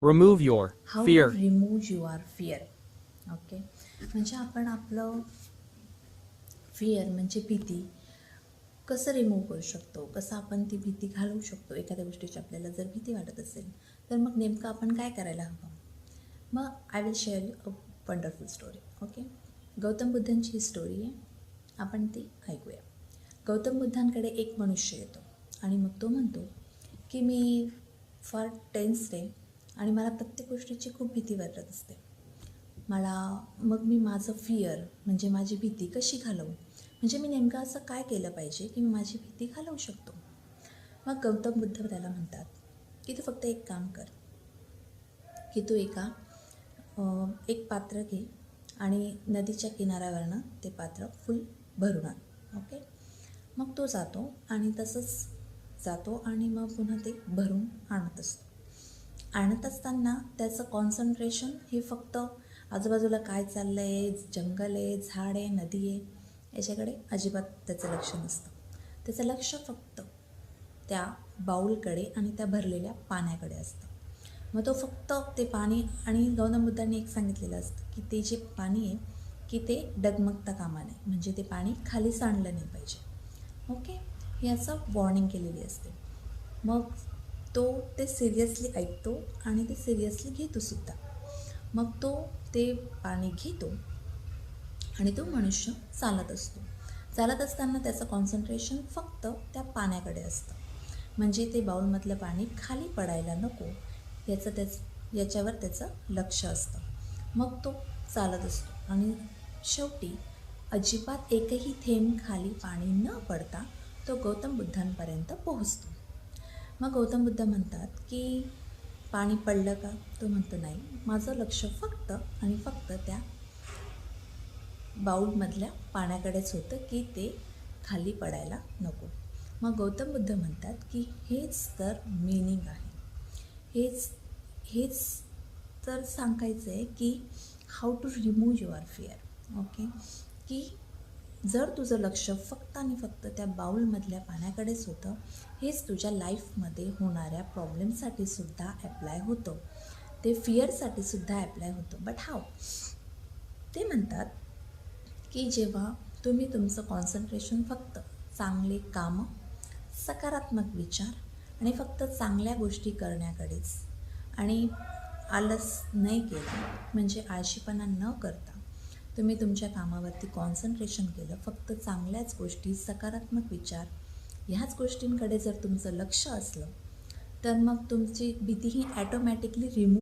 Remove your how to fear. Remove your fear. Okay, म्हणजे आपण आपलं फिअर म्हणजे भीती कसं रिमूव्ह करू शकतो, कसं आपण ती भीती घालवू शकतो. एखाद्या गोष्टीची आपल्याला जर भीती वाटत असेल तर मग नेमकं आपण काय करायला हवं. मग I will share you a wonderful story. Okay, Gautam बुद्धांची ही स्टोरी आहे, आपण ती ऐकूया. गौतम बुद्धांकडे एक मनुष्य येतो आणि मग तो म्हणतो की मी फार टेन्स्ड आहे आणि मला प्रत्येक गोष्टीची खूप भीती वाटत असते. मग मी माझं फिअर म्हणजे माझी भीती कशी घालवू, म्हणजे मी नेमकं असं काय केलं पाहिजे की मी माझी भीती घालवू शकतो. मग गौतम बुद्ध त्याला म्हणतात की तू फक्त एक काम कर की तू एक पात्र घे आणि नदीच्या किनाऱ्यावरनं ते पात्र फुल भरून आण. ओके, मग तो जातो आणि तसंच जातो आणि मग पुन्हा ते भरून आणत असतो. आणत असताना त्याचं कॉन्सन्ट्रेशन हे फक्त आजूबाजूला काय चाललं आहे, जंगल आहे, झाड आहे, नदी आहे, याच्याकडे अजिबात त्याचं लक्ष नसतं. त्याचं लक्ष फक्त त्या बाऊलकडे आणि त्या भरलेल्या पाण्याकडे असतं. मग तो फक्त ते पाणी, आणि गौतम बुद्धांनी एक सांगितलेलं असतं की ते जे पाणी आहे की ते डगमगता कामा नये, म्हणजे ते पाणी खाली सांडलं नाही पाहिजे. ओके, हे असं वॉर्निंग केलेली असते. मग तो ते सिरियसली ऐकतो आणि ते सिरियसली घेतो सुद्धा. मग तो ते पाणी घेतो आणि तो मनुष्य चालत असतो. चालत असताना त्याचं कॉन्सन्ट्रेशन फक्त त्या पाण्याकडे असतं, म्हणजे ते बाऊलमधलं पाणी खाली पडायला नको याच्यावर त्याचं लक्ष असतं. मग तो चालत असतो आणि शेवटी अजिबात एकही थेंब खाली पाणी न पडता तो गौतम बुद्धांपर्यंत पोहोचतो. मग गौतम बुद्ध म्हणतात की पाणी पडलं का? तो म्हणतो नाही, माझं लक्ष फक्त आणि फक्त त्या बाऊलमधल्या पाण्याकडेच होतं की ते खाली पडायला नको. मग गौतम बुद्ध म्हणतात की हेच तर मीनिंग आहे, हेच तर सांगायचं आहे की how to remove your fear. Okay, की जर तुझं लक्ष फक्त आणि फक्त त्या बाऊलमधल्या पाण्याकडेच होतं, हेच तुझ्या लाईफमध्ये होणाऱ्या प्रॉब्लेमसाठी सुद्धा ॲप्लाय होतं, ते फिअरसाठी सुद्धा ॲप्लाय होतं. But how? ते म्हणतात की जेव्हा तुम्ही तुमचं कॉन्सन्ट्रेशन फक्त चांगले कामं, सकारात्मक विचार आणि फक्त चांगल्या गोष्टी करण्याकडेच, आणि आलस नाही केलं म्हणजे आळशीपणा न करता तुम्ही तुमच्या कामावरती कॉन्सन्ट्रेशन केलं, फक्त चांगल्याच गोष्टी, सकारात्मक विचार ह्याच गोष्टींकडे जर तुमचं लक्ष असलं, तर मग तुमची भीती ही ॲटोमॅटिकली रिमूव्ह